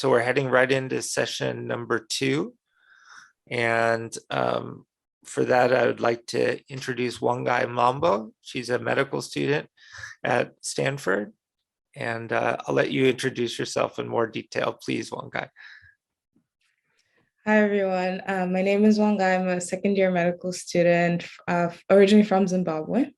So we're heading right into session number 2. And for that, I would like to introduce Wangai Mambo. She's a medical student at Stanford. And I'll let you introduce yourself in more detail, please, Wangai. Hi, everyone. My name is Wangai. I'm a second-year medical student originally from Zimbabwe.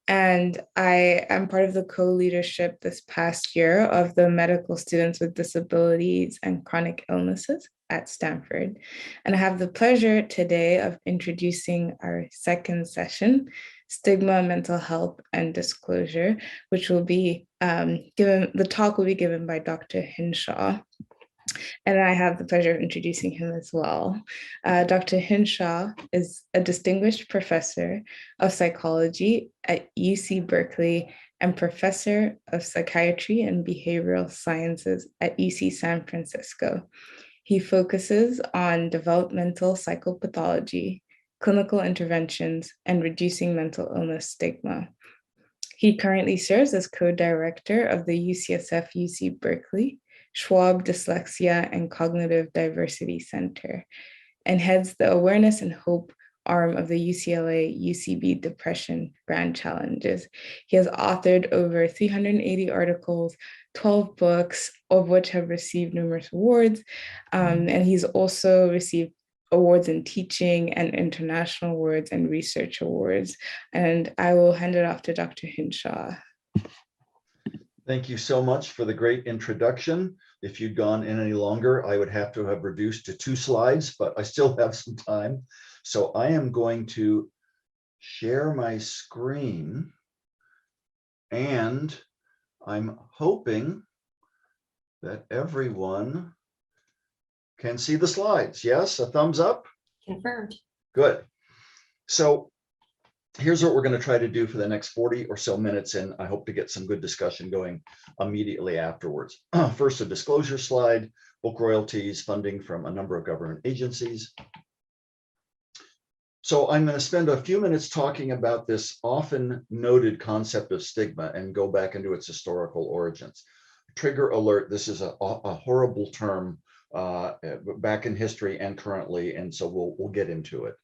And I am part of the co-leadership this past year of the Medical Students with Disabilities and Chronic Illnesses at Stanford. And I have the pleasure today of introducing our second session, Stigma, Mental Health, and Disclosure, which will be the talk will be given by Dr. Hinshaw. And I have the pleasure of introducing him as well. Dr. Hinshaw is a distinguished professor of psychology at UC Berkeley and professor of psychiatry and behavioral sciences at UC San Francisco. He focuses on developmental psychopathology, clinical interventions, and reducing mental illness stigma. He currently serves as co-director of the UCSF UC Berkeley Schwab Dyslexia and Cognitive Diversity Center, and heads the Awareness and Hope arm of the UCLA UCB Depression Grand Challenges. He has authored over 380 articles, 12 books, of which have received numerous awards, and he's also received awards in teaching and international awards and research awards. And I will hand it off to Dr. Hinshaw. Thank you so much for the great introduction. If you'd gone in any longer, I would have to have reduced to 2 slides, but I still have some time. So I am going to share my screen, and I'm hoping that everyone can see the slides. Yes, a thumbs up? Confirmed. Good. So here's what we're going to try to do for the next 40 or so minutes, and I hope to get some good discussion going immediately afterwards. First, a disclosure slide, book royalties, funding from a number of government agencies. So I'm going to spend a few minutes talking about this often noted concept of stigma and go back into its historical origins. Trigger alert, this is a horrible term back in history and currently, and so we'll get into it.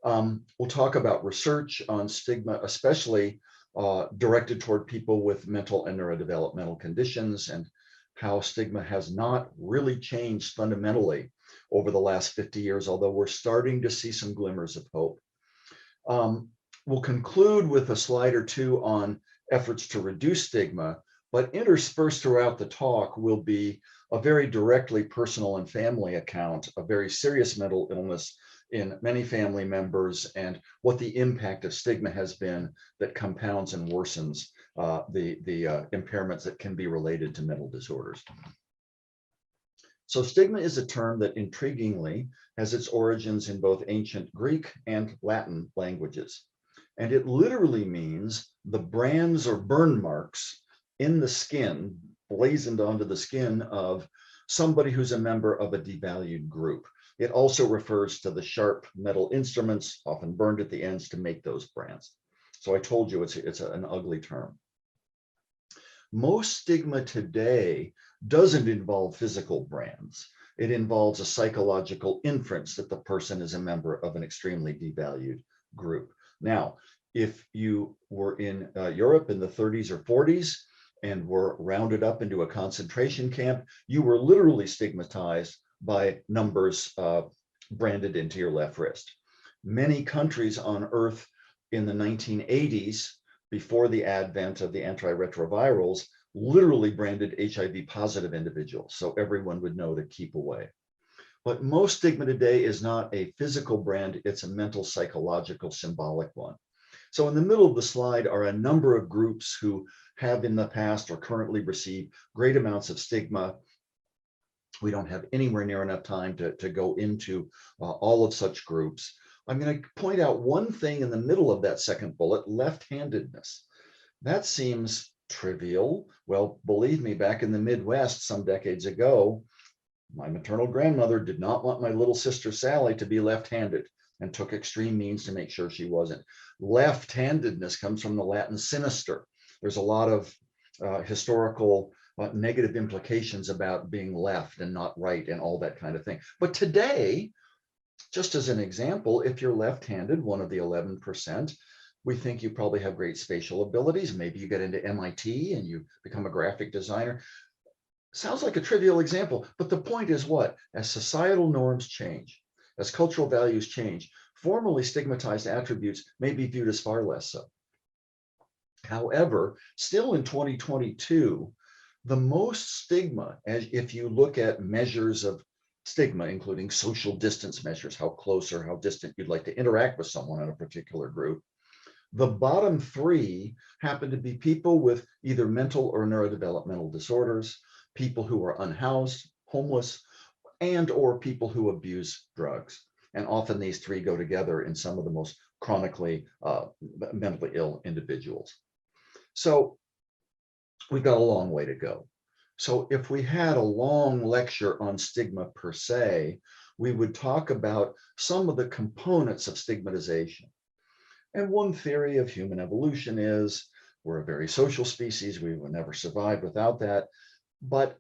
We'll talk about research on stigma, especially directed toward people with mental and neurodevelopmental conditions, and how stigma has not really changed fundamentally over the last 50 years, although we're starting to see some glimmers of hope. We'll conclude with a slide or two on efforts to reduce stigma, but interspersed throughout the talk will be a very directly personal and family account of very serious mental illness in many family members, and what the impact of stigma has been that compounds and worsens the impairments that can be related to mental disorders. So stigma is a term that intriguingly has its origins in both ancient Greek and Latin languages. And it literally means the brands or burn marks in the skin, blazoned onto the skin of somebody who's a member of a devalued group. It also refers to the sharp metal instruments, often burned at the ends, to make those brands. So I told you it's an ugly term. Most stigma today doesn't involve physical brands. It involves a psychological inference that the person is a member of an extremely devalued group. Now, if you were in Europe in the 30s or 40s and were rounded up into a concentration camp, you were literally stigmatized by numbers branded into your left wrist. Many countries on Earth in the 1980s, before the advent of the antiretrovirals, literally branded HIV positive individuals, so everyone would know to keep away. But most stigma today is not a physical brand, it's a mental, psychological, symbolic one. So in the middle of the slide are a number of groups who have in the past or currently receive great amounts of stigma. We don't have anywhere near enough time to go into all of such groups. I'm going to point out one thing in the middle of that second bullet, left-handedness. That seems trivial. Well, believe me, back in the Midwest some decades ago, my maternal grandmother did not want my little sister Sally to be left-handed and took extreme means to make sure she wasn't. Left-handedness comes from the Latin sinister. There's a lot of historical negative implications about being left and not right and all that kind of thing. But today, just as an example, if you're left-handed, one of the 11%, we think you probably have great spatial abilities. Maybe you get into MIT and you become a graphic designer. Sounds like a trivial example, but the point is what? As societal norms change, as cultural values change, formerly stigmatized attributes may be viewed as far less so. However, still in 2022, the most stigma, as if you look at measures of stigma, including social distance measures, how close or how distant you'd like to interact with someone in a particular group, the bottom 3 happen to be people with either mental or neurodevelopmental disorders, people who are unhoused, homeless, and or people who abuse drugs. And often these 3 go together in some of the most chronically mentally ill individuals. So we've got a long way to go. So if we had a long lecture on stigma per se, we would talk about some of the components of stigmatization. And one theory of human evolution is we're a very social species. We would never survive without that. But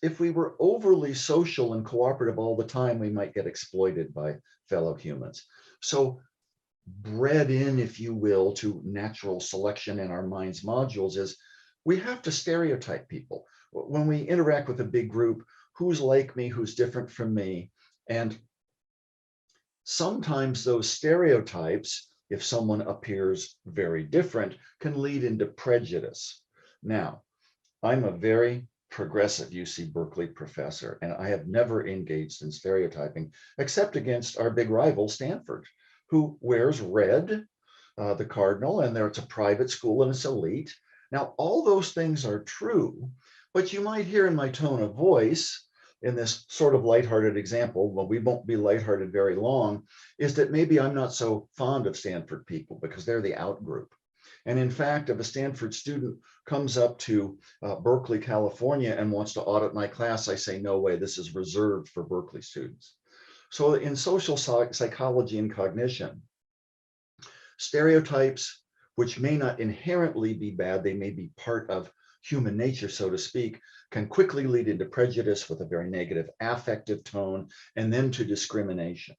if we were overly social and cooperative all the time, we might get exploited by fellow humans. So bred in, if you will, to natural selection in our minds modules is we have to stereotype people. When we interact with a big group, who's like me, who's different from me? And sometimes those stereotypes, if someone appears very different, can lead into prejudice. Now, I'm a very progressive UC Berkeley professor, and I have never engaged in stereotyping except against our big rival, Stanford, who wears red, the cardinal, and it's a private school and it's elite. Now, all those things are true, but you might hear in my tone of voice, in this sort of lighthearted example, well, we won't be lighthearted very long, is that maybe I'm not so fond of Stanford people because they're the out group. And in fact, if a Stanford student comes up to Berkeley, California and wants to audit my class, I say, no way, this is reserved for Berkeley students. So in social psychology and cognition, stereotypes, which may not inherently be bad, they may be part of human nature, so to speak, can quickly lead into prejudice with a very negative affective tone, and then to discrimination.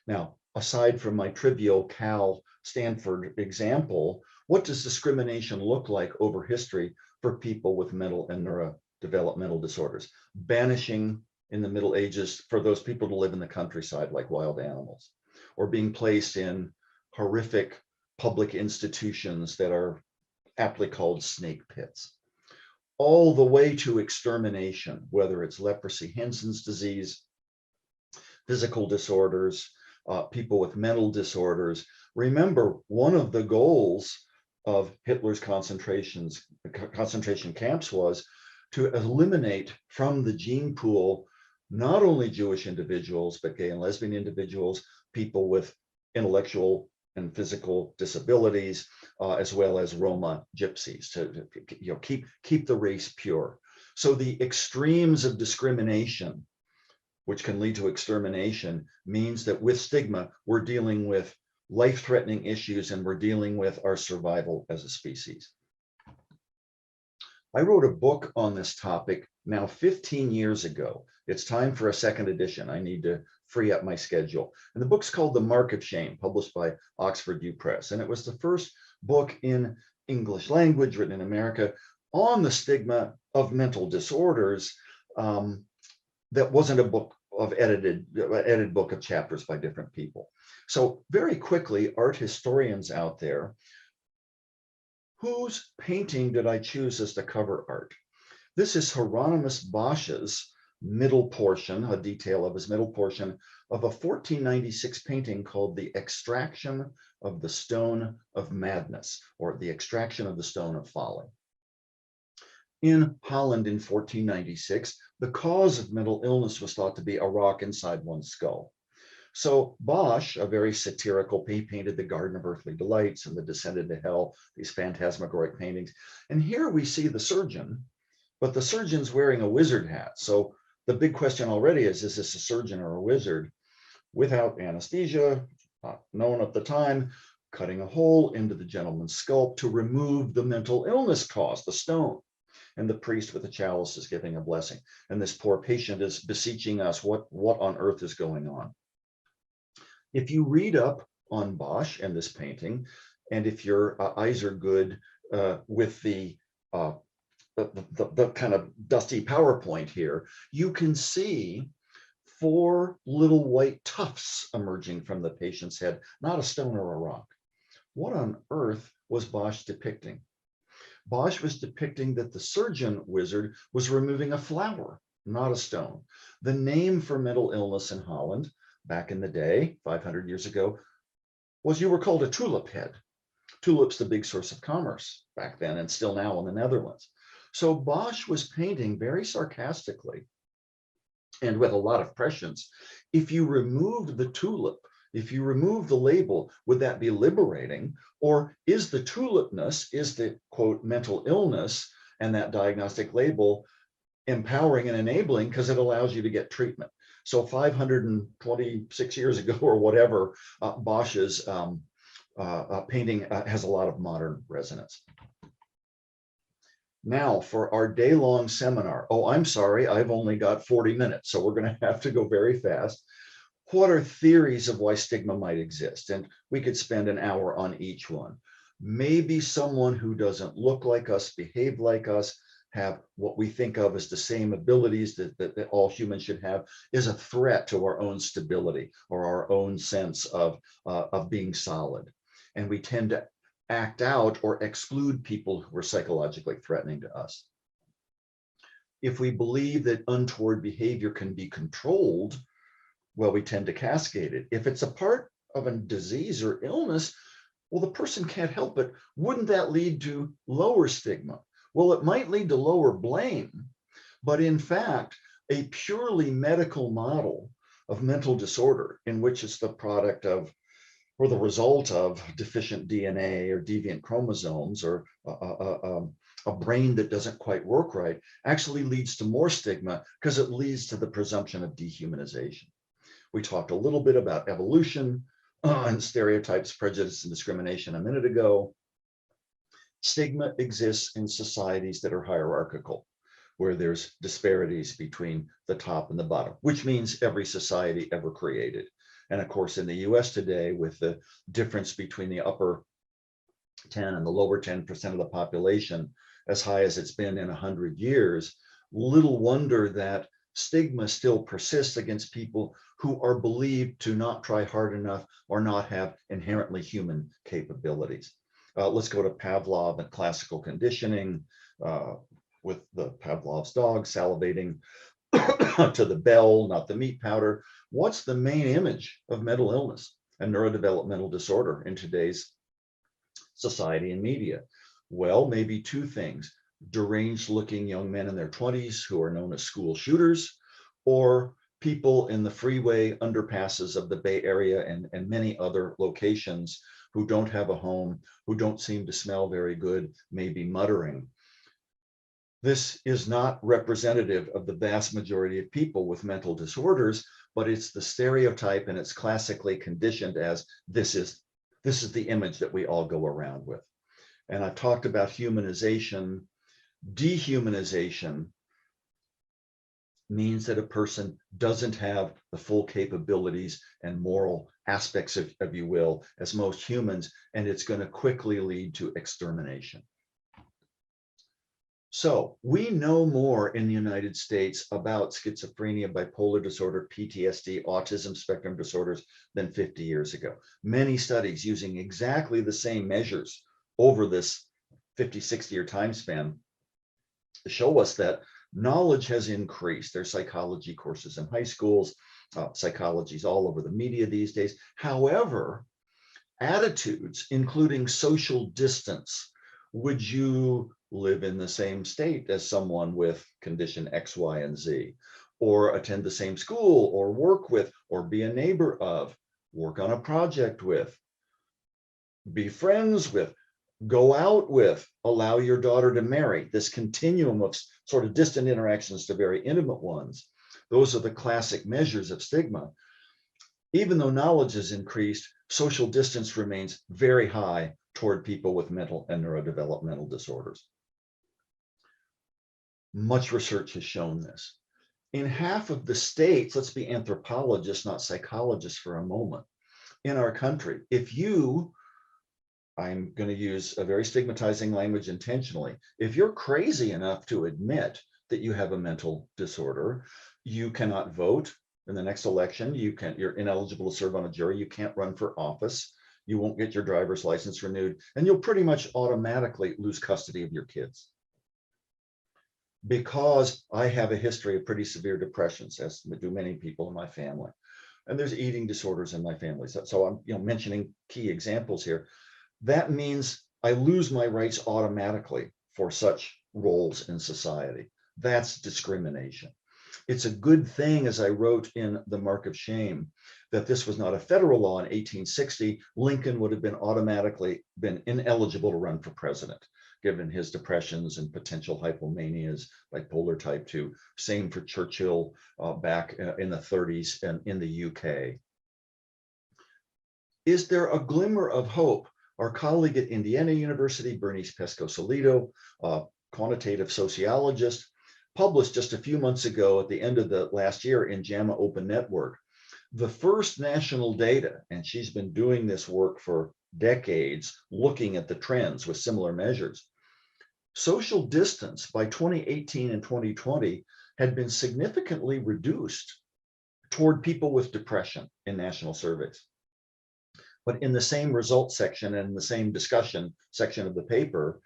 Now, aside from my trivial Cal Stanford example, what does discrimination look like over history for people with mental and neurodevelopmental disorders? Banishing in the Middle Ages for those people to live in the countryside like wild animals, or being placed in horrific public institutions that are aptly called snake pits, all the way to extermination, whether it's leprosy, Hansen's disease, physical disorders, people with mental disorders. Remember, one of the goals of Hitler's concentration camps was to eliminate from the gene pool not only Jewish individuals, but gay and lesbian individuals, people with intellectual and physical disabilities, as well as Roma gypsies, to keep the race pure. So the extremes of discrimination, which can lead to extermination, means that with stigma, we're dealing with life-threatening issues and we're dealing with our survival as a species. I wrote a book on this topic now 15 years ago. It's time for a second edition. I need to free up my schedule. And the book's called The Mark of Shame, published by Oxford U Press. And it was the first book in English language written in America on the stigma of mental disorders that wasn't a book of edited book of chapters by different people. So very quickly, art historians out there, whose painting did I choose as the cover art? This is Hieronymus Bosch's middle portion, a detail of his middle portion of a 1496 painting called The Extraction of the Stone of Madness, or The Extraction of the Stone of Folly. In Holland in 1496, the cause of mental illness was thought to be a rock inside one's skull. So Bosch, a very satirical, he painted the Garden of Earthly Delights and the Descent into Hell, these phantasmagoric paintings. And here we see the surgeon, but the surgeon's wearing a wizard hat. So the big question already is this a surgeon or a wizard? Without anesthesia, not known at the time, cutting a hole into the gentleman's skull to remove the mental illness cause, the stone. and the priest with the chalice is giving a blessing. And this poor patient is beseeching us, what on earth is going on? If you read up on Bosch and this painting, and if your eyes are good with the kind of dusty PowerPoint here, you can see 4 little white tufts emerging from the patient's head, not a stone or a rock. What on earth was Bosch depicting? Bosch was depicting that the surgeon wizard was removing a flower, not a stone. The name for mental illness in Holland back in the day, 500 years ago, was you were called a tulip head. Tulips, the big source of commerce back then and still now in the Netherlands. So Bosch was painting very sarcastically and with a lot of prescience. If you removed the tulip, if you remove the label, would that be liberating? Or is the tulipness, is the quote mental illness and that diagnostic label empowering and enabling because it allows you to get treatment? So 526 years ago or whatever, Bosch's painting has a lot of modern resonance. Now for our day-long seminar. Oh, I'm sorry, I've only got 40 minutes, so we're going to have to go very fast. What are theories of why stigma might exist? And we could spend an hour on each one. Maybe someone who doesn't look like us, behave like us, have what we think of as the same abilities that all humans should have, is a threat to our own stability or our own sense of being solid. And we tend to act out or exclude people who are psychologically threatening to us. If we believe that untoward behavior can be controlled, well, we tend to cascade it. If it's a part of a disease or illness, well, the person can't help it. Wouldn't that lead to lower stigma? Well, it might lead to lower blame, but in fact, a purely medical model of mental disorder in which it's the product of or the result of deficient DNA or deviant chromosomes or a brain that doesn't quite work right actually leads to more stigma because it leads to the presumption of dehumanization. We talked a little bit about evolution and stereotypes, prejudice, and discrimination a minute ago. Stigma exists in societies that are hierarchical, where there's disparities between the top and the bottom, which means every society ever created. And of course, in the US today, with the difference between the upper 10 and the lower 10% of the population, as high as it's been in 100 years, little wonder that stigma still persists against people who are believed to not try hard enough or not have inherently human capabilities. Let's go to Pavlov and classical conditioning with the Pavlov's dog salivating to the bell, not the meat powder. What's the main image of mental illness and neurodevelopmental disorder in today's society and media? Well, maybe 2 things: deranged looking young men in their 20s who are known as school shooters, or people in the freeway underpasses of the Bay Area and many other locations who don't have a home, who don't seem to smell very good, maybe muttering. This is not representative of the vast majority of people with mental disorders, but it's the stereotype, and it's classically conditioned as this is the image that we all go around with. And I've talked about humanization. Dehumanization means that a person doesn't have the full capabilities and moral aspects, if you will, as most humans, and it's going to quickly lead to extermination. So we know more in the United States about schizophrenia, bipolar disorder, PTSD, autism spectrum disorders than 50 years ago. Many studies using exactly the same measures over this 50, 60-year time span show us that knowledge has increased. There's psychology courses in high schools, psychology's all over the media these days. However, attitudes, including social distance, would you live in the same state as someone with condition X, Y, and Z, or attend the same school, or work with, or be a neighbor of, work on a project with, be friends with, go out with, allow your daughter to marry, this continuum of sort of distant interactions to very intimate ones. Those are the classic measures of stigma. Even though knowledge has increased, social distance remains very high toward people with mental and neurodevelopmental disorders. Much research has shown this. In half of the states, let's be anthropologists, not psychologists for a moment, in our country, if you, I'm going to use a very stigmatizing language intentionally, if you're crazy enough to admit that you have a mental disorder, you cannot vote in the next election, you're ineligible to serve on a jury, you can't run for office, you won't get your driver's license renewed, and you'll pretty much automatically lose custody of your kids. Because I have a history of pretty severe depressions, as do many people in my family, and there's eating disorders in my family. So I'm mentioning key examples here. That means I lose my rights automatically for such roles in society. That's discrimination. It's a good thing, as I wrote in The Mark of Shame, that this was not a federal law in 1860. Lincoln would have been automatically been ineligible to run for president, given his depressions and potential hypomanias, bipolar type 2. Same for Churchill back in the 30s and in the UK. Is there a glimmer of hope? Our colleague at Indiana University, Bernice Pesco-Solido, a quantitative sociologist, published just a few months ago at the end of the last year in JAMA Open Network, the first national data, and she's been doing this work for decades, looking at the trends with similar measures. Social distance by 2018 and 2020 had been significantly reduced toward people with depression in national surveys. But in the same results section and in the same discussion section of the paper,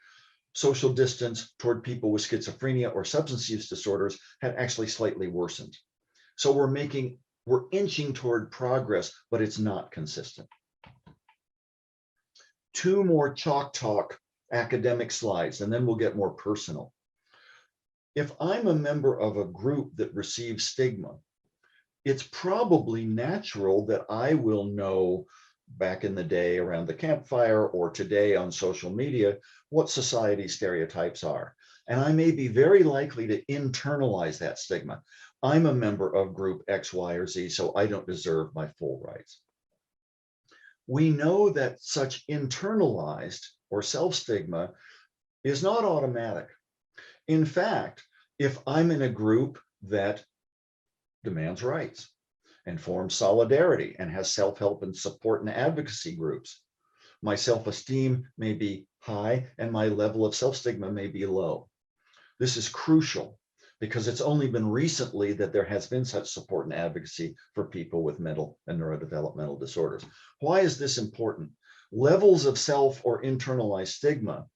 social distance toward people with schizophrenia or substance use disorders had actually slightly worsened. So we're inching toward progress, but it's not consistent. Two more chalk talk academic slides, and then we'll get more personal. If I'm a member of a group that receives stigma, it's probably natural that I will know back in the day around the campfire or today on social media what society stereotypes are. And I may be very likely to internalize that stigma. I'm a member of group X, Y, or Z, so I don't deserve my full rights. We know that such internalized or self-stigma is not automatic. In fact, if I'm in a group that demands rights and forms solidarity and has self-help and support and advocacy groups, my self-esteem may be high and my level of self-stigma may be low. This is crucial because it's only been recently that there has been such support and advocacy for people with mental and neurodevelopmental disorders. Why is this important? Levels of self or internalized stigma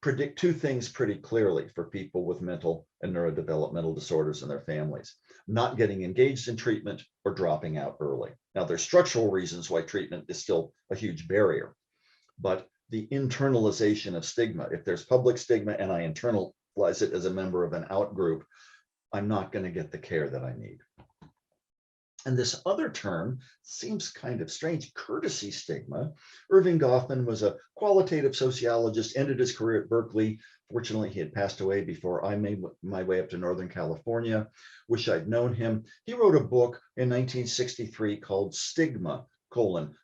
predict two things pretty clearly for people with mental and neurodevelopmental disorders and their families: not getting engaged in treatment or dropping out early. Now, there's structural reasons why treatment is still a huge barrier, but the internalization of stigma, if there's public stigma and I internalize it as a member of an out group, I'm not going to get the care that I need. And this other term seems kind of strange, courtesy stigma. Erving Goffman was a qualitative sociologist, ended his career at Berkeley. Fortunately, he had passed away before I made my way up to Northern California. Wish I'd known him. He wrote a book in 1963 called Stigma,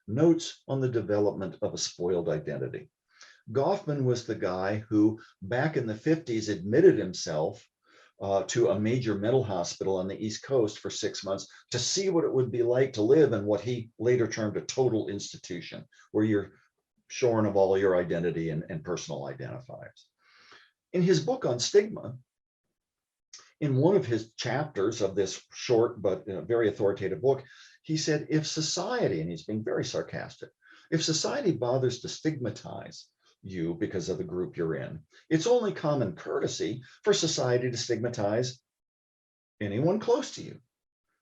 Notes on the Development of a Spoiled Identity. Goffman was the guy who, back in the 50s, admitted himself to a major mental hospital on the East Coast for 6 months to see what it would be like to live in what he later termed a total institution, where you're shorn of all your identity and personal identifiers. In his book on stigma, in one of his chapters of this short but very authoritative book, he said, if society, and he's being very sarcastic, if society bothers to stigmatize you because of the group you're in, it's only common courtesy for society to stigmatize anyone close to you,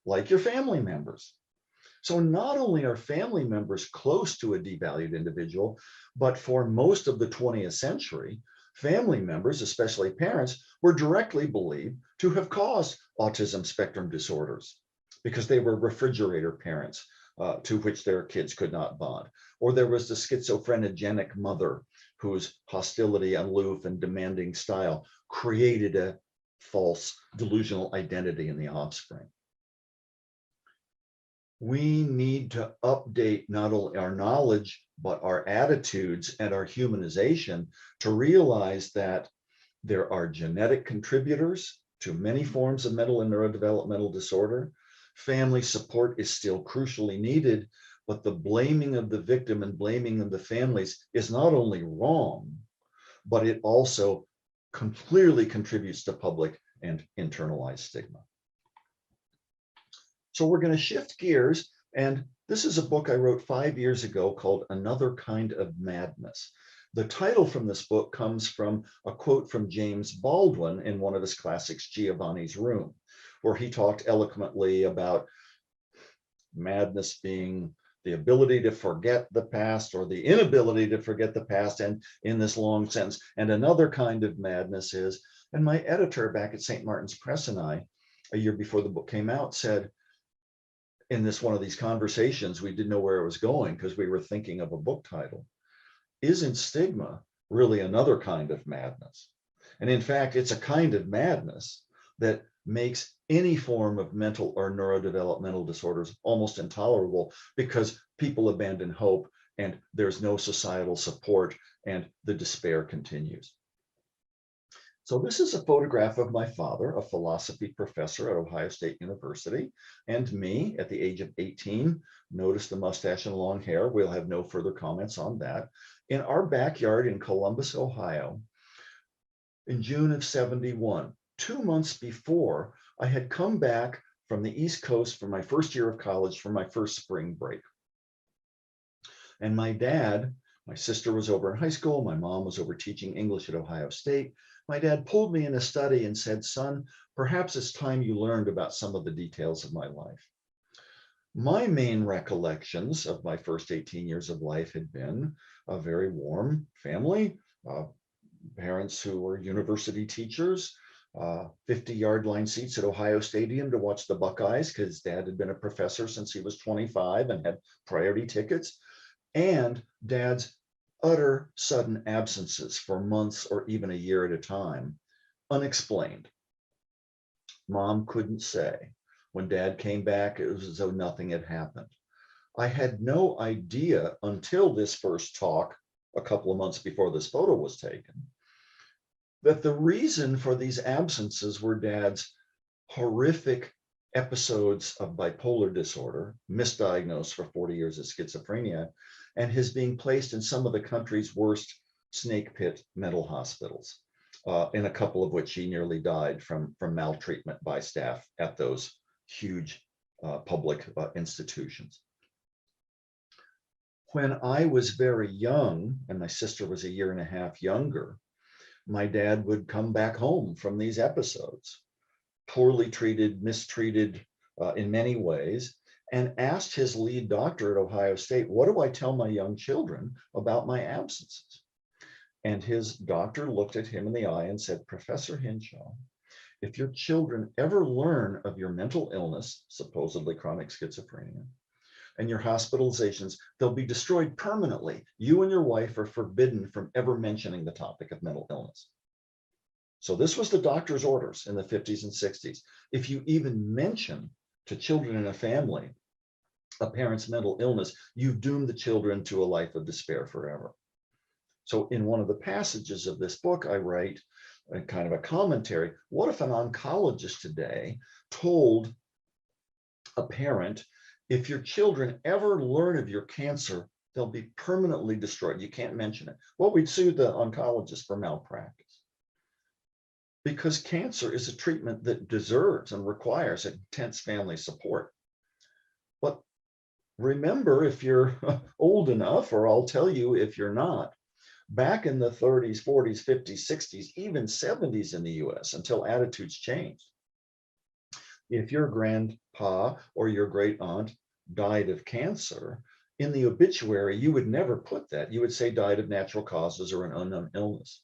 like your family members. So not only are family members close to a devalued individual, but for most of the 20th century, family members, especially parents, were directly believed to have caused autism spectrum disorders because they were refrigerator parents to which their kids could not bond. Or there was the schizophrenic mother whose hostility, aloof, and demanding style created a false delusional identity in the offspring. We need to update not only our knowledge, but our attitudes and our humanization to realize that there are genetic contributors to many forms of mental and neurodevelopmental disorder. Family support is still crucially needed, but the blaming of the victim and blaming of the families is not only wrong, but it also clearly contributes to public and internalized stigma. So we're going to shift gears, and this is a book I wrote 5 years ago called Another Kind of Madness. The title from this book comes from a quote from James Baldwin in one of his classics, Giovanni's Room, where he talked eloquently about madness being the ability to forget the past or the inability to forget the past, and in this long sentence, and another kind of madness is, and my editor back at St. Martin's Press and I, a year before the book came out, said, in this one of these conversations, we didn't know where it was going because we were thinking of a book title. Isn't stigma really another kind of madness? And in fact, it's a kind of madness that makes any form of mental or neurodevelopmental disorders almost intolerable, because people abandon hope and there's no societal support and the despair continues. So this is a photograph of my father, a philosophy professor at Ohio State University, and me at the age of 18. Notice the mustache and long hair. We'll have no further comments on that. In our backyard in Columbus, Ohio, in June of '71, 2 months before, I had come back from the East Coast for my first year of college for my first spring break. And my dad, my sister was over in high school, my mom was over teaching English at Ohio State. My dad pulled me in a study and said, "Son, perhaps it's time you learned about some of the details of my life." My main recollections of my first 18 years of life had been a very warm family, parents who were university teachers, 50-yard line seats at Ohio Stadium to watch the Buckeyes because Dad had been a professor since he was 25 and had priority tickets, and Dad's utter sudden absences for months or even a year at a time, unexplained. Mom couldn't say. When Dad came back, it was as though nothing had happened. I had no idea until this first talk, a couple of months before this photo was taken, that the reason for these absences were Dad's horrific episodes of bipolar disorder, misdiagnosed for 40 years as schizophrenia, and his being placed in some of the country's worst snake pit mental hospitals, in a couple of which he nearly died from maltreatment by staff at those huge public institutions. When I was very young, and my sister was a year and a half younger, my dad would come back home from these episodes, poorly treated, mistreated in many ways, and asked his lead doctor at Ohio State, "What do I tell my young children about my absences?" And his doctor looked at him in the eye and said, "Professor Hinshaw, if your children ever learn of your mental illness, supposedly chronic schizophrenia, and your hospitalizations, they'll be destroyed permanently. You and your wife are forbidden from ever mentioning the topic of mental illness." So this was the doctor's orders in the 50s and 60s. If you even mention to children in a family a parent's mental illness, you've doomed the children to a life of despair forever. So in one of the passages of this book, I write a kind of a commentary. What if an oncologist today told a parent, if your children ever learn of your cancer, they'll be permanently destroyed. You can't mention it. Well, we'd sue the oncologist for malpractice, because cancer is a treatment that deserves and requires intense family support. But remember, if you're old enough, or I'll tell you if you're not, back in the 30s, 40s, 50s, 60s, even 70s in the US, until attitudes changed, if your grandpa or your great aunt died of cancer, in the obituary, you would never put that. You would say died of natural causes or an unknown illness,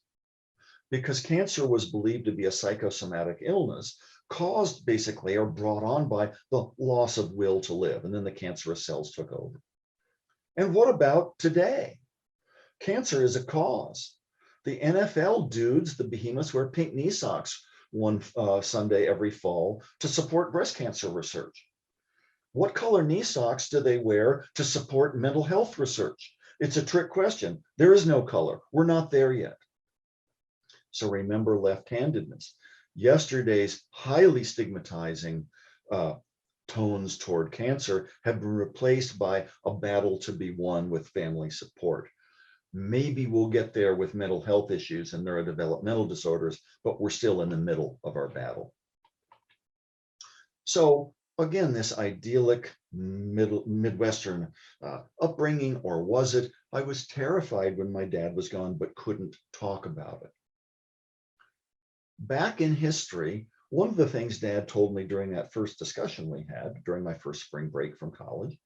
because cancer was believed to be a psychosomatic illness caused basically or brought on by the loss of will to live, and then the cancerous cells took over. And what about today? Cancer is a cause. The NFL dudes, the behemoths, wear pink knee socks one Sunday every fall to support breast cancer research. What color knee socks do they wear to support mental health research? It's a trick question. There is no color. We're not there yet. So remember left-handedness. Yesterday's highly stigmatizing tones toward cancer have been replaced by a battle to be won with family support. Maybe we'll get there with mental health issues and neurodevelopmental disorders, but we're still in the middle of our battle. So again, this idyllic Midwestern upbringing, or was it? I was terrified when my dad was gone, but couldn't talk about it. Back in history, one of the things Dad told me during that first discussion we had during my first spring break from college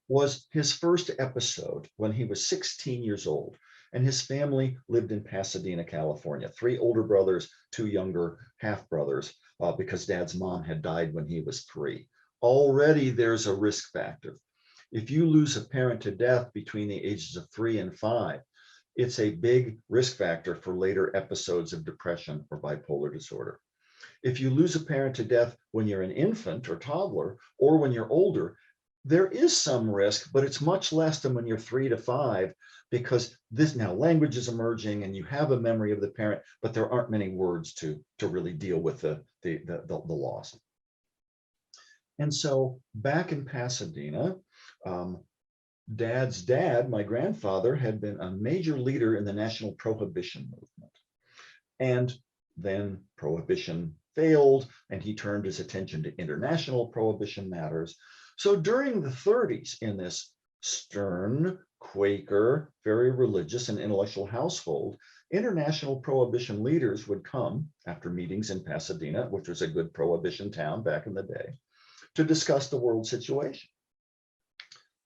was his first episode when he was 16 years old, and his family lived in Pasadena, California. 3 older brothers, 2 younger half-brothers, because Dad's mom had died when he was 3. Already there's a risk factor. If you lose a parent to death between the ages of 3 and 5, it's a big risk factor for later episodes of depression or bipolar disorder. If you lose a parent to death when you're an infant or toddler, or when you're older, there is some risk, but it's much less than when you're 3 to 5, because this now language is emerging and you have a memory of the parent, but there aren't many words to really deal with the loss. And so back in Pasadena, Dad's dad, my grandfather, had been a major leader in the national prohibition movement. And then prohibition failed, and he turned his attention to international prohibition matters. So during the 30s, in this stern, Quaker, very religious and intellectual household, international prohibition leaders would come after meetings in Pasadena, which was a good prohibition town back in the day, to discuss the world situation.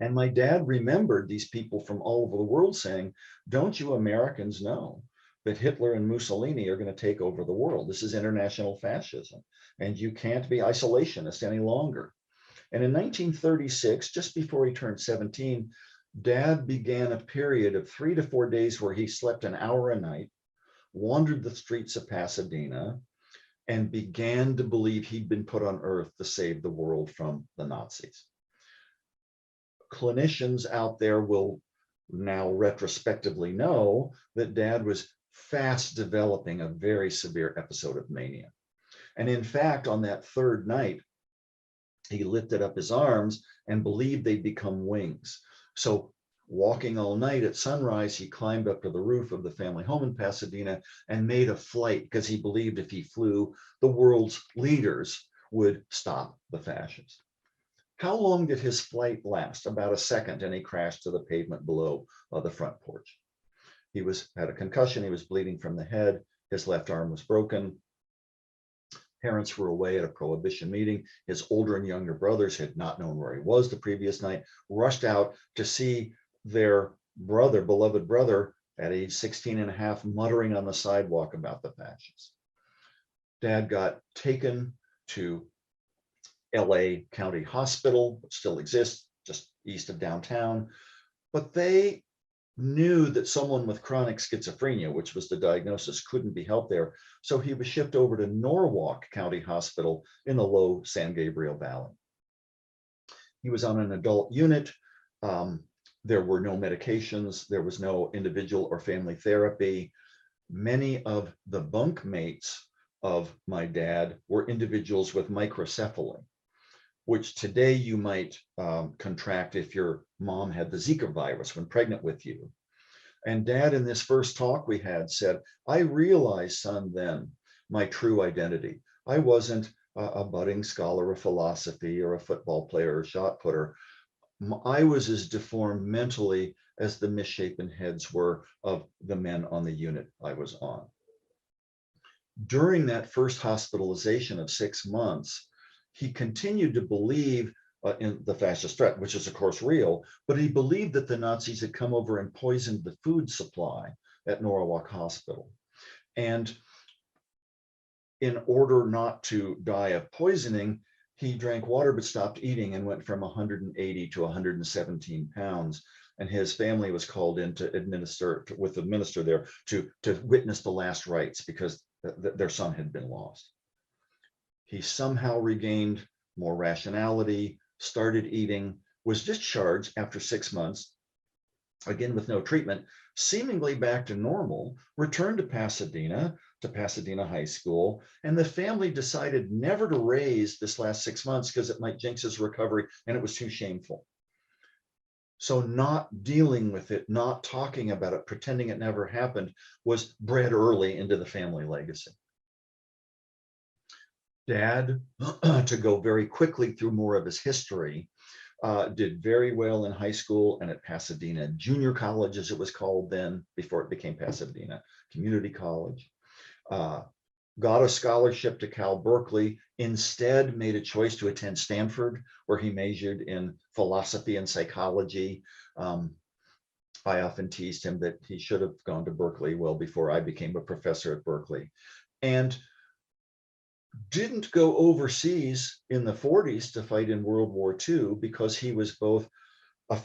And my dad remembered these people from all over the world saying, don't you Americans know that Hitler and Mussolini are going to take over the world? This is international fascism, and you can't be isolationist any longer. And in 1936, just before he turned 17, Dad began a period of 3 to 4 days where he slept an hour a night, wandered the streets of Pasadena, and began to believe he'd been put on earth to save the world from the Nazis. Clinicians out there will now retrospectively know that Dad was fast developing a very severe episode of mania. And in fact, on that 3rd night, he lifted up his arms and believed they'd become wings. So walking all night at sunrise, he climbed up to the roof of the family home in Pasadena and made a flight because he believed if he flew, the world's leaders would stop the fascists. How long did his flight last? About a second, and he crashed to the pavement below the front porch. He had a concussion. He was bleeding from the head. His left arm was broken. Parents were away at a prohibition meeting. His older and younger brothers had not known where he was the previous night, rushed out to see their brother, beloved brother, at age 16 and a half, muttering on the sidewalk about the fascists. Dad got taken to LA County Hospital, which still exists just east of downtown, but they knew that someone with chronic schizophrenia, which was the diagnosis, couldn't be helped there. So he was shipped over to Norwalk County Hospital in the low San Gabriel Valley. He was on an adult unit. There were no medications. There was no individual or family therapy. Many of the bunkmates of my dad were individuals with microcephaly, which today you might contract if your mom had the Zika virus when pregnant with you. And Dad, in this first talk we had, said, I realized, son, then my true identity. I wasn't a budding scholar of philosophy or a football player or shot putter. I was as deformed mentally as the misshapen heads were of the men on the unit I was on. During that first hospitalization of 6 months, he continued to believe in the fascist threat, which is of course real, but he believed that the Nazis had come over and poisoned the food supply at Norwalk Hospital. And in order not to die of poisoning, he drank water but stopped eating and went from 180 to 117 pounds. And his family was called in to administer with the minister there to witness the last rites because their son had been lost. He somehow regained more rationality, started eating, was discharged after 6 months, again with no treatment, seemingly back to normal, returned to Pasadena to Pasadena High School, and the family decided never to raise this last 6 months because it might jinx his recovery, and it was too shameful. So not dealing with it, not talking about it, pretending it never happened, was bred early into the family legacy. Dad, to go very quickly through more of his history, did very well in high school and at Pasadena Junior College, as it was called then, before it became Pasadena Community College. Got a scholarship to Cal Berkeley, instead made a choice to attend Stanford, where he majored in philosophy and psychology. I often teased him that he should have gone to Berkeley well before I became a professor at Berkeley. And didn't go overseas in the 40s to fight in World War II because he was both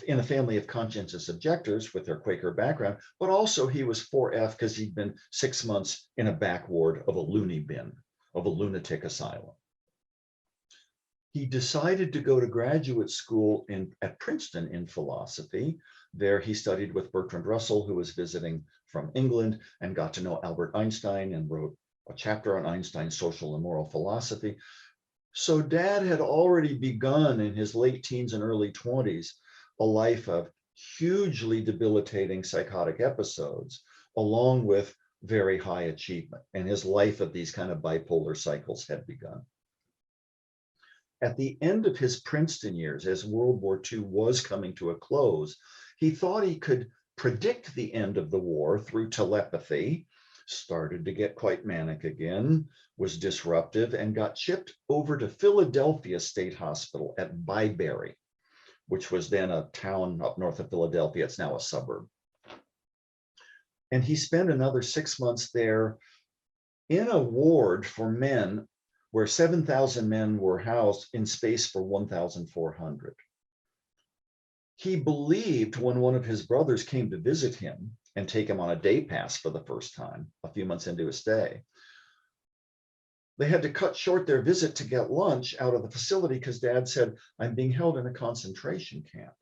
in a family of conscientious objectors with their Quaker background, but also he was 4F because he'd been 6 months in a back ward of a loony bin, of a lunatic asylum. He decided to go to graduate school at Princeton in philosophy. There he studied with Bertrand Russell, who was visiting from England, and got to know Albert Einstein and wrote a chapter on Einstein's social and moral philosophy. So Dad had already begun in his late teens and early 20s a life of hugely debilitating psychotic episodes, along with very high achievement. And his life of these kind of bipolar cycles had begun. At the end of his Princeton years, as World War II was coming to a close, he thought he could predict the end of the war through telepathy, started to get quite manic again, was disruptive, and got shipped over to Philadelphia State Hospital at Byberry, which was then a town up north of Philadelphia. It's now a suburb. And he spent another 6 months there in a ward for men where 7,000 men were housed in space for 1,400. He believed when one of his brothers came to visit him and take him on a day pass for the first time, a few months into his stay, they had to cut short their visit to get lunch out of the facility because Dad said, "I'm being held in a concentration camp."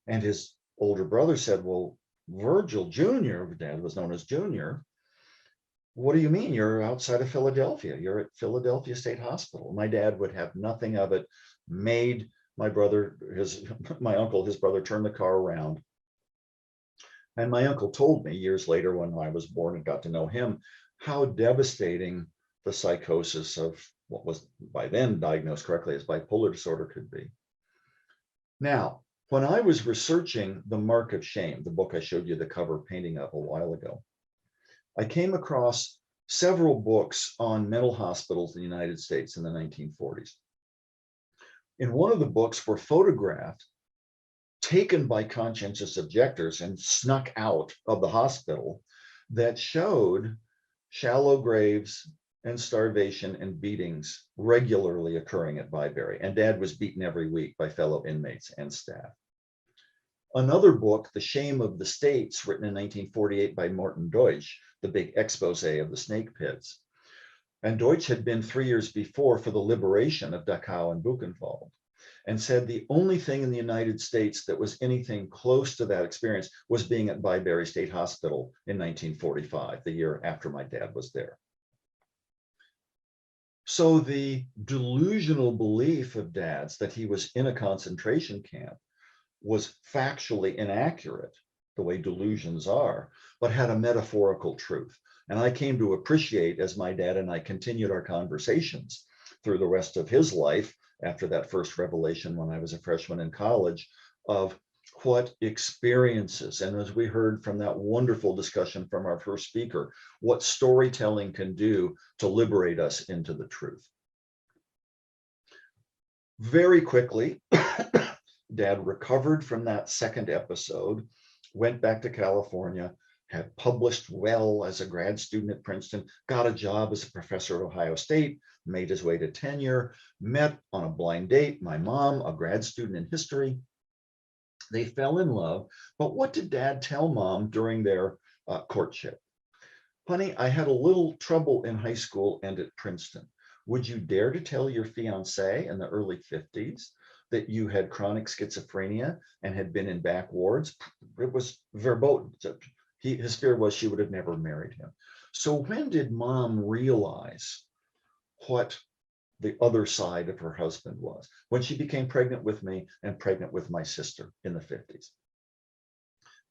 And his older brother said, "Well, Virgil Jr., Dad was known as Junior, what do you mean? You're outside of Philadelphia. You're at Philadelphia State Hospital." My dad would have nothing of it, made my brother, my uncle, his brother, turn the car around. And my uncle told me years later, when I was born and got to know him, how devastating the psychosis of what was by then diagnosed correctly as bipolar disorder could be. Now, when I was researching The Mark of Shame, the book I showed you the cover painting of a while ago, I came across several books on mental hospitals in the United States in the 1940s. In one of the books were photographs taken by conscientious objectors and snuck out of the hospital that showed shallow graves and starvation and beatings regularly occurring at Byberry. And Dad was beaten every week by fellow inmates and staff. Another book, The Shame of the States, written in 1948 by Morton Deutsch, the big expose of the snake pits. And Deutsch had been 3 years before for the liberation of Dachau and Buchenwald, and said the only thing in the United States that was anything close to that experience was being at Byberry State Hospital in 1945, the year after my dad was there. So the delusional belief of Dad's that he was in a concentration camp was factually inaccurate, the way delusions are, but had a metaphorical truth. And I came to appreciate, as my dad and I continued our conversations through the rest of his life, after that first revelation when I was a freshman in college, of what experiences, and as we heard from that wonderful discussion from our first speaker, what storytelling can do to liberate us into the truth. Very quickly, Dad recovered from that second episode, went back to California, had published well as a grad student at Princeton, got a job as a professor at Ohio State, made his way to tenure, met on a blind date my mom, a grad student in history. They fell in love, but what did Dad tell Mom during their courtship? "Honey, I had a little trouble in high school and at Princeton. Would you dare to tell your fiance in the early 50s that you had chronic schizophrenia and had been in back wards?" It was verboten. His fear was she would have never married him. So when did mom realize what the other side of her husband was? When she became pregnant with me and pregnant with my sister in the 50s.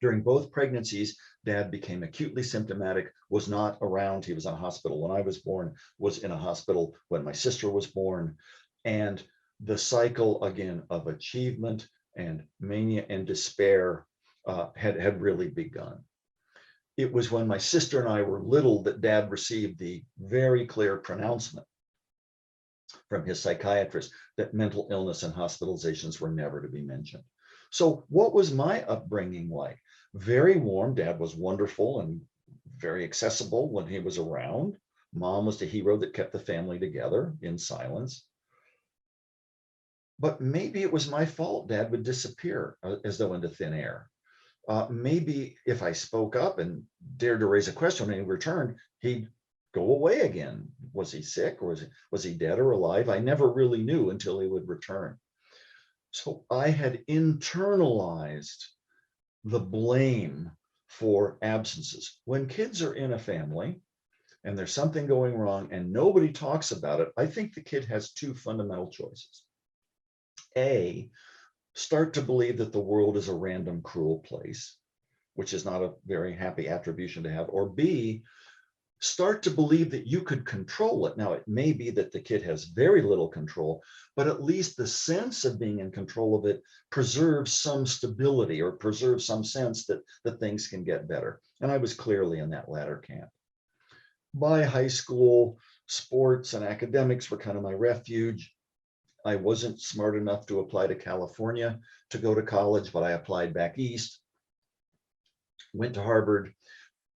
During both pregnancies, dad became acutely symptomatic, was not around. He was in a hospital when I was born, was in a hospital when my sister was born. And the cycle again of achievement and mania and despair had really begun. It was when my sister and I were little that dad received the very clear pronouncement from his psychiatrist that mental illness and hospitalizations were never to be mentioned. So what was my upbringing like? Very warm. Dad was wonderful and very accessible when he was around. Mom was the hero that kept the family together in silence. But maybe it was my fault dad would disappear as though into thin air. Maybe if I spoke up and dared to raise a question and he returned, he'd go away again. Was he sick or was he dead or alive? I never really knew until he would return. So I had internalized the blame for absences. When kids are in a family and there's something going wrong and nobody talks about it, I think the kid has two fundamental choices. A, start to believe that the world is a random, cruel place, which is not a very happy attribution to have, or B, start to believe that you could control it. Now, it may be that the kid has very little control, but at least the sense of being in control of it preserves some stability or preserves some sense that things can get better. And I was clearly in that latter camp. By high school, sports and academics were kind of my refuge. I wasn't smart enough to apply to California to go to college, but I applied back east, went to Harvard,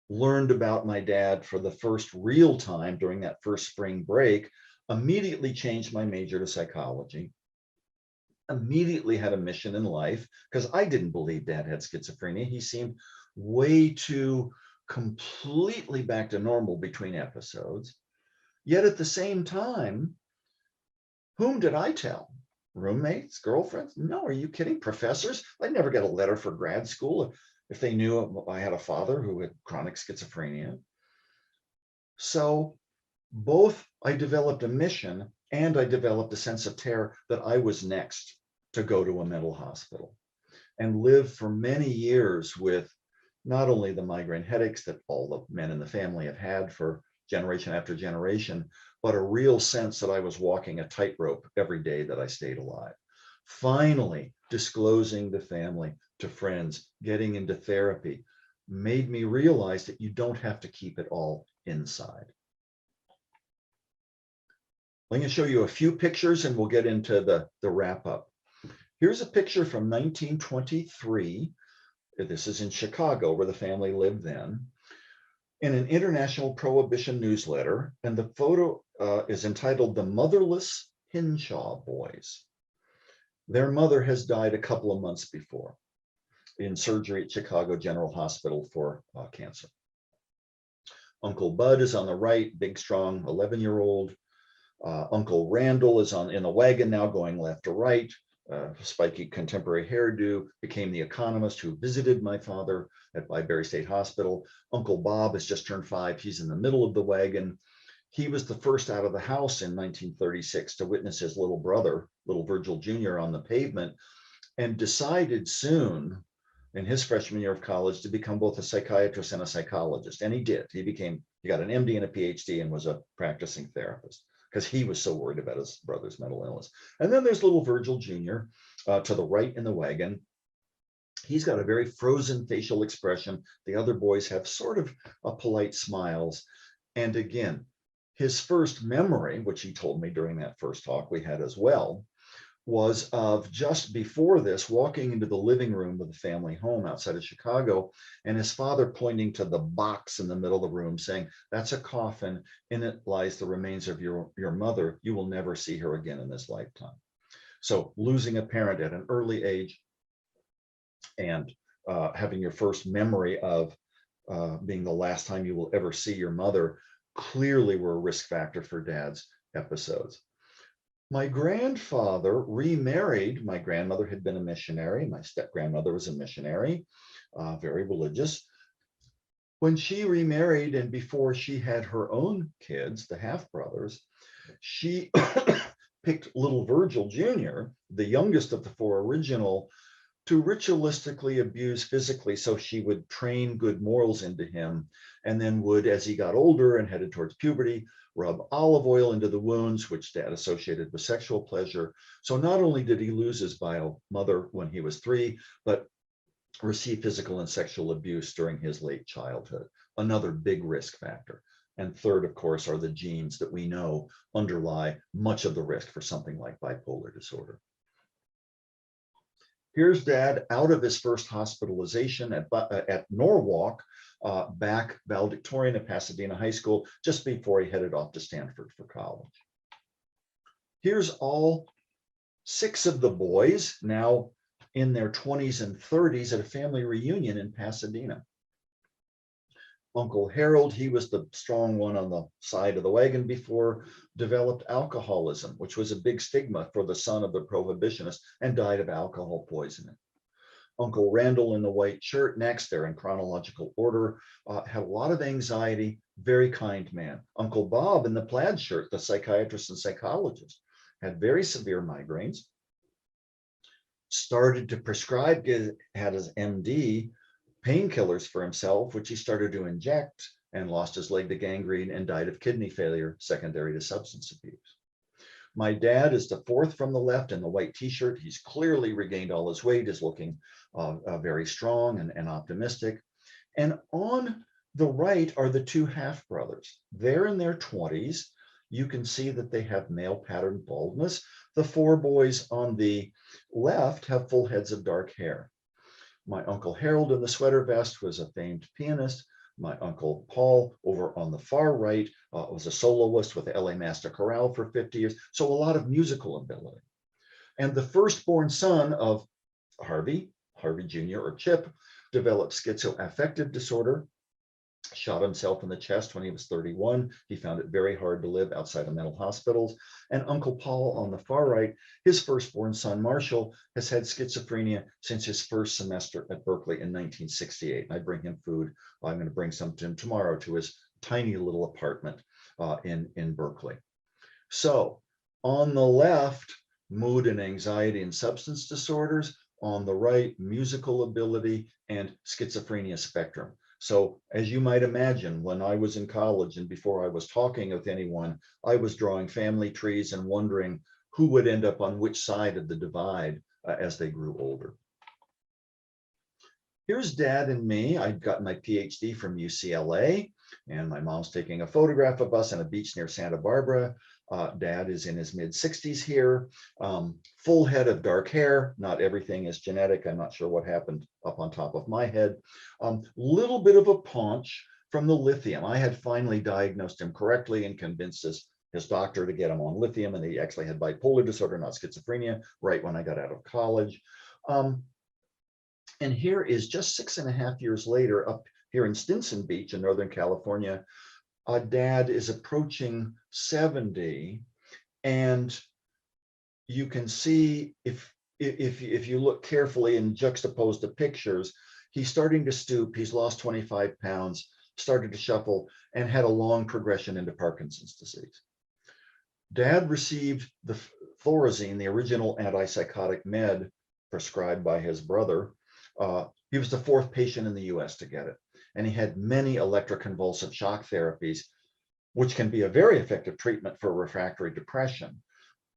learned about my dad for the first real time during that first spring break, immediately changed my major to psychology, immediately had a mission in life because I didn't believe dad had schizophrenia. He seemed way too completely back to normal between episodes. Yet at the same time, whom did I tell? Roommates, girlfriends? No, are you kidding? Professors? I never got a letter for grad school if they knew I had a father who had chronic schizophrenia. So both I developed a mission and I developed a sense of terror that I was next to go to a mental hospital and live for many years with not only the migraine headaches that all the men in the family have had for generation after generation, but a real sense that I was walking a tightrope every day that I stayed alive. Finally, disclosing the family to friends, getting into therapy, made me realize that you don't have to keep it all inside. I'm going to show you a few pictures and we'll get into the wrap up. Here's a picture from 1923. This is in Chicago, where the family lived then, in an international prohibition newsletter. And the photo is entitled "The Motherless Hinshaw Boys." Their mother has died a couple of months before in surgery at Chicago General Hospital for cancer. Uncle Bud is on the right, big, strong 11-year-old. Uncle Randall is in the wagon now, going left to right. Spiky contemporary hairdo, became the economist who visited my father at Byberry State Hospital. Uncle Bob has just turned 5. He's in the middle of the wagon. He was the first out of the house in 1936 to witness his little brother, little Virgil Jr., on the pavement, and decided soon in his freshman year of college to become both a psychiatrist and a psychologist. And he did. He got an MD and a PhD and was a practicing therapist because he was so worried about his brother's mental illness. And then there's little Virgil Jr. To the right in the wagon. He's got a very frozen facial expression. The other boys have sort of polite smiles. And again, his first memory, which he told me during that first talk we had as well, was of just before this, walking into the living room of the family home outside of Chicago, and his father pointing to the box in the middle of the room saying, "That's a coffin. In it lies the remains of your mother. You will never see her again in this lifetime." So losing a parent at an early age and having your first memory of being the last time you will ever see your mother clearly were a risk factor for dad's episodes. My grandfather remarried. My grandmother had been a missionary. My step-grandmother was a missionary, very religious. When she remarried and before she had her own kids, the half brothers, she picked little Virgil Jr., the youngest of the four original, to ritualistically abuse physically. So she would train good morals into him, and then would, as he got older and headed towards puberty, rub olive oil into the wounds, which Dad associated with sexual pleasure. So not only did he lose his bio mother when he was 3, but receive physical and sexual abuse during his late childhood, another big risk factor. And third, of course, are the genes that we know underlie much of the risk for something like bipolar disorder. Here's Dad out of his first hospitalization at Norwalk, back valedictorian at Pasadena High School, just before he headed off to Stanford for college. Here's all 6 of the boys, now in their 20s and 30s, at a family reunion in Pasadena. Uncle Harold, he was the strong one on the side of the wagon before, developed alcoholism, which was a big stigma for the son of the prohibitionist, and died of alcohol poisoning. Uncle Randall in the white shirt next, there in chronological order, had a lot of anxiety, very kind man. Uncle Bob in the plaid shirt, the psychiatrist and psychologist, had very severe migraines, started to prescribe, had his MD, painkillers for himself, which he started to inject, and lost his leg to gangrene and died of kidney failure secondary to substance abuse. My dad is the 4th from the left in the white t-shirt. He's clearly regained all his weight, is looking very strong and optimistic. And on the right are the 2 half brothers. They're in their 20s. You can see that they have male pattern baldness. The 4 boys on the left have full heads of dark hair. My Uncle Harold in the sweater vest was a famed pianist. My Uncle Paul over on the far right was a soloist with the LA Master Chorale for 50 years. So a lot of musical ability. And the firstborn son of Harvey Jr. or Chip, developed schizoaffective disorder, shot himself in the chest when he was 31. He found it very hard to live outside of mental hospitals. And Uncle Paul on the far right, his firstborn son, Marshall, has had schizophrenia since his first semester at Berkeley in 1968. I bring him food. I'm going to bring some to him tomorrow to his tiny little apartment in Berkeley. So on the left, mood and anxiety and substance disorders. On the right, musical ability and schizophrenia spectrum. So as you might imagine, when I was in college and before I was talking with anyone, I was drawing family trees and wondering who would end up on which side of the divide as they grew older. Here's Dad and me. I'd gotten my PhD from UCLA, and my mom's taking a photograph of us on a beach near Santa Barbara. Dad is in his mid-60s here, full head of dark hair. Not everything is genetic. I'm not sure what happened up on top of my head. Little bit of a paunch from the lithium. I had finally diagnosed him correctly and convinced his doctor to get him on lithium, and he actually had bipolar disorder, not schizophrenia, right when I got out of college. And here is just 6.5 years later, up here in Stinson Beach in Northern California. Dad is approaching 70, and you can see if you look carefully and juxtapose the pictures, he's starting to stoop. He's lost 25 pounds, started to shuffle, and had a long progression into Parkinson's disease. Dad received the Thorazine, the original antipsychotic med prescribed by his brother. He was the 4th patient in the US to get it. And he had many electroconvulsive shock therapies, which can be a very effective treatment for refractory depression.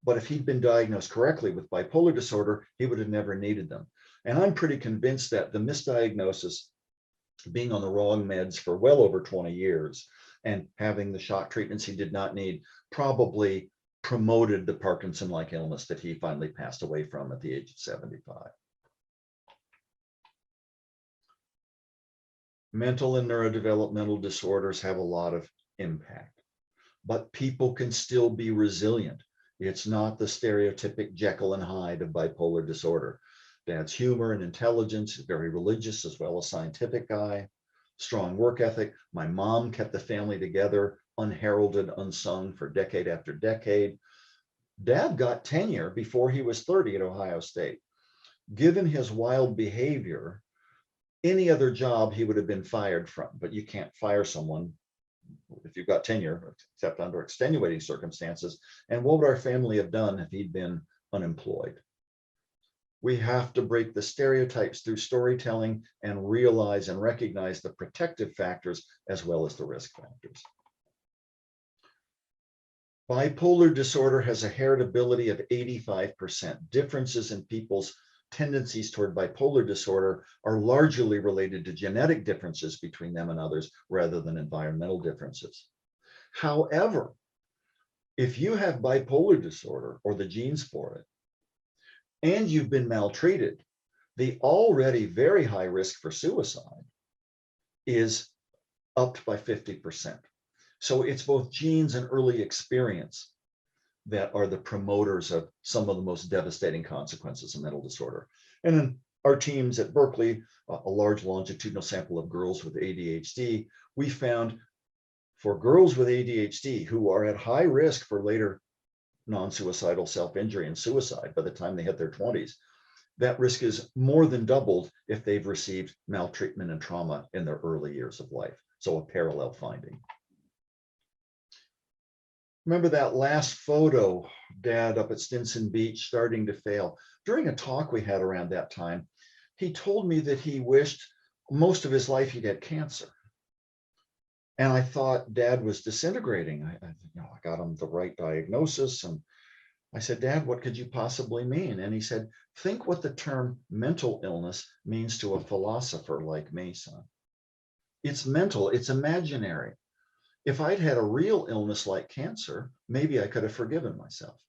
But if he'd been diagnosed correctly with bipolar disorder, he would have never needed them. And I'm pretty convinced that the misdiagnosis, being on the wrong meds for well over 20 years and having the shock treatments he did not need, probably promoted the Parkinson-like illness that he finally passed away from at the age of 75. Mental and neurodevelopmental disorders have a lot of impact, but people can still be resilient. It's not the stereotypic Jekyll and Hyde of bipolar disorder. Dad's humor and intelligence, very religious as well as scientific guy, strong work ethic. My mom kept the family together, unheralded, unsung for decade after decade. Dad got tenure before he was 30 at Ohio State. Given his wild behavior, Any other job he would have been fired from, but you can't fire someone if you've got tenure, except under extenuating circumstances. And what would our family have done if he'd been unemployed? We have to break the stereotypes through storytelling and realize and recognize the protective factors as well as the risk factors. Bipolar disorder has a heritability of 85%. Differences in people's tendencies toward bipolar disorder are largely related to genetic differences between them and others rather than environmental differences. However, if you have bipolar disorder or the genes for it, and you've been maltreated, the already very high risk for suicide is upped by 50%. So it's both genes and early experience that are the promoters of some of the most devastating consequences of mental disorder. And in our teams at Berkeley, a large longitudinal sample of girls with ADHD, we found for girls with ADHD who are at high risk for later non-suicidal self-injury and suicide by the time they hit their 20s, that risk is more than doubled if they've received maltreatment and trauma in their early years of life. So a parallel finding. Remember that last photo, Dad up at Stinson Beach starting to fail. During a talk we had around that time, he told me that he wished most of his life he'd had cancer. And I thought Dad was disintegrating. I got him the right diagnosis. And I said, Dad, what could you possibly mean? And he said, think what the term mental illness means to a philosopher like me, son. It's mental, it's imaginary. If I'd had a real illness like cancer, maybe I could have forgiven myself.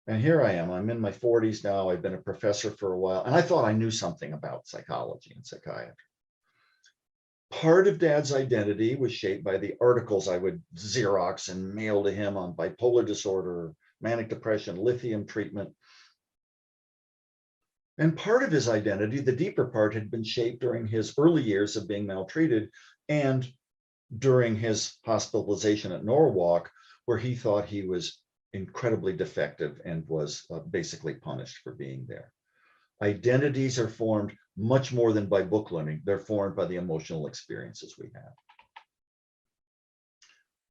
And here I am, I'm in my 40s now, I've been a professor for a while, and I thought I knew something about psychology and psychiatry. Part of Dad's identity was shaped by the articles I would Xerox and mail to him on bipolar disorder, manic depression, lithium treatment. And part of his identity, the deeper part, had been shaped during his early years of being maltreated and during his hospitalization at Norwalk, where he thought he was incredibly defective and was basically punished for being there. Identities are formed much more than by book learning. They're formed by the emotional experiences we have.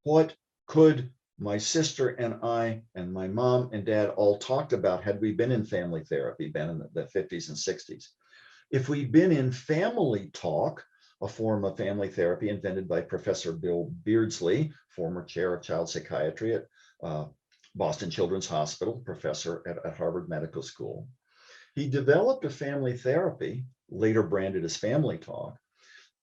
What could my sister and I and my mom and dad all talked about had we been in family therapy, been in the 50s and 60s? If we'd been in family talk, a form of family therapy invented by Professor Bill Beardsley, former chair of child psychiatry at Boston Children's Hospital, professor at Harvard Medical School. He developed a family therapy, later branded as Family Talk,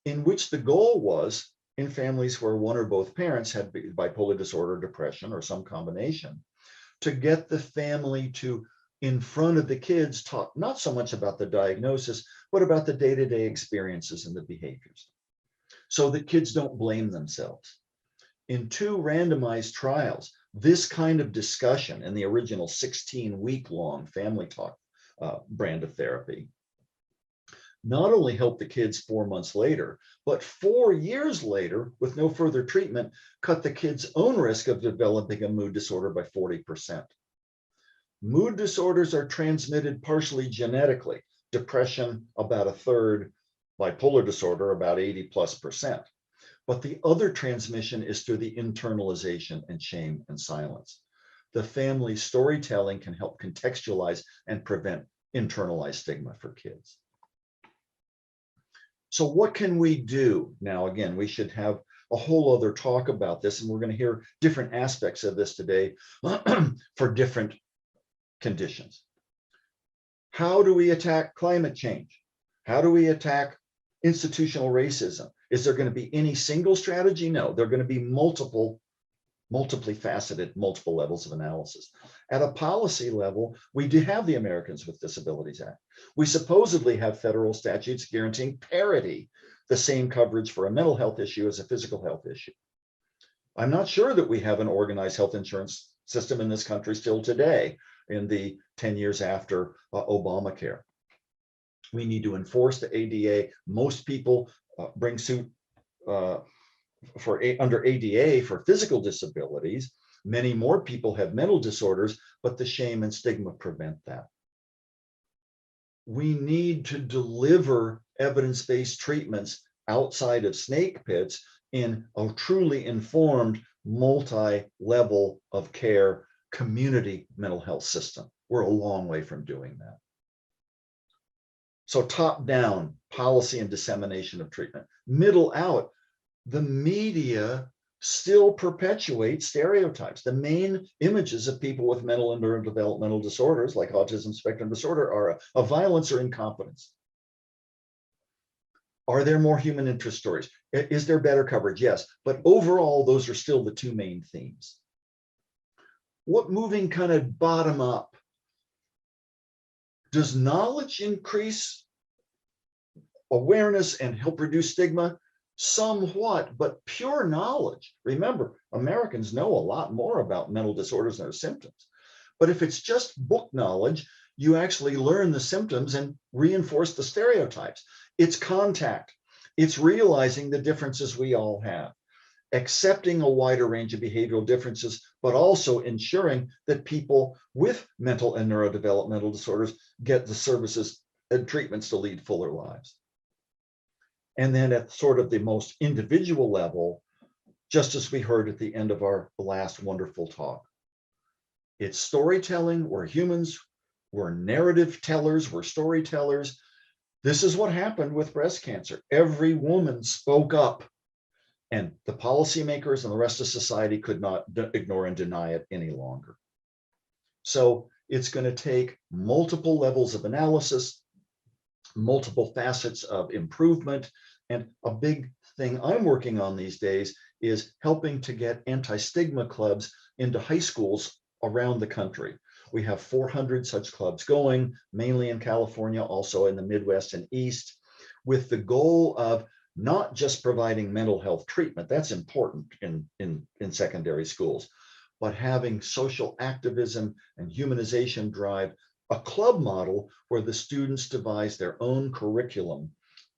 in which the goal was, in families where one or both parents had bipolar disorder, depression, or some combination, to get the family to, in front of the kids, talk not so much about the diagnosis, but about the day-to-day experiences and the behaviors, so that kids don't blame themselves. In 2 randomized trials, this kind of discussion in the original 16-week-long Family Talk brand of therapy not only helped the kids 4 months later, but 4 years later, with no further treatment, cut the kids' own risk of developing a mood disorder by 40%. Mood disorders are transmitted partially genetically. Depression, about 1/3, bipolar disorder, about 80+%. But the other transmission is through the internalization and shame and silence. The family storytelling can help contextualize and prevent internalized stigma for kids. So what can we do? Now, again, we should have a whole other talk about this, and we're going to hear different aspects of this today for different conditions. How do we attack climate change? How do we attack institutional racism? Is there going to be any single strategy? No, there are going to be multiply faceted, multiple levels of analysis. At a policy level, we do have the Americans with Disabilities Act. We supposedly have federal statutes guaranteeing parity, the same coverage for a mental health issue as a physical health issue. I'm not sure that we have an organized health insurance system in this country still today, in the 10 years after Obamacare. We need to enforce the ADA. Most people bring suit under ADA for physical disabilities. Many more people have mental disorders, but the shame and stigma prevent that. we need to deliver evidence-based treatments outside of snake pits in a truly informed, multi-level of care community mental health system. We're a long way from doing that. So top-down, policy and dissemination of treatment. Middle out, the media still perpetuates stereotypes. The main images of people with mental and neurodevelopmental disorders, like autism spectrum disorder, are of violence or incompetence. Are there more human interest stories? Is there better coverage? Yes, but overall, those are still the two main themes. What, moving kind of bottom up, does knowledge increase awareness and help reduce stigma? Somewhat, but pure knowledge. Remember, Americans know a lot more about mental disorders and their symptoms. But if it's just book knowledge, you actually learn the symptoms and reinforce the stereotypes. It's contact. It's realizing the differences we all have, accepting a wider range of behavioral differences, but also ensuring that people with mental and neurodevelopmental disorders get the services and treatments to lead fuller lives. And then at sort of the most individual level, just as we heard at the end of our last wonderful talk, it's storytelling. We're humans, we're narrative tellers, we're storytellers. This is what happened with breast cancer. Every woman spoke up, and the policymakers and the rest of society could not ignore and deny it any longer. So it's going to take multiple levels of analysis, multiple facets of improvement. And a big thing I'm working on these days is helping to get anti-stigma clubs into high schools around the country. We have 400 such clubs going, mainly in California, also in the Midwest and East, with the goal of not just providing mental health treatment, that's important in secondary schools, but having social activism and humanization drive a club model where the students devise their own curriculum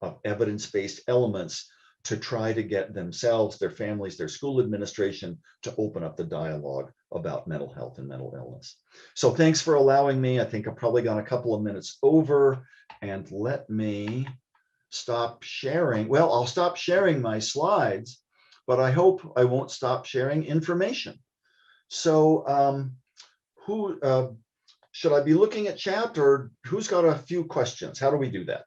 of evidence-based elements to try to get themselves, their families, their school administration to open up the dialogue about mental health and mental illness. So thanks for allowing me. I think I've probably gone a couple of minutes over, and let me stop sharing. Well, I'll stop sharing my slides, but I hope I won't stop sharing information. So should I be looking at chat, or who's got a few questions? How do we do that?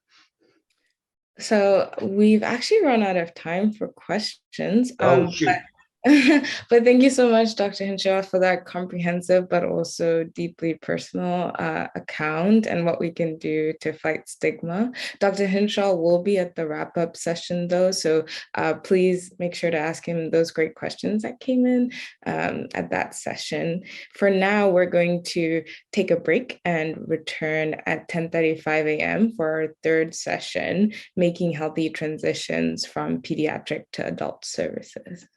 So we've actually run out of time for questions. Oh, shoot. But thank you so much, Dr. Hinshaw, for that comprehensive but also deeply personal account and what we can do to fight stigma. Dr. Hinshaw will be at the wrap-up session, though, so please make sure to ask him those great questions that came in at that session. For now, we're going to take a break and return at 10:35 a.m. for our third session, Making Healthy Transitions from Pediatric to Adult Services.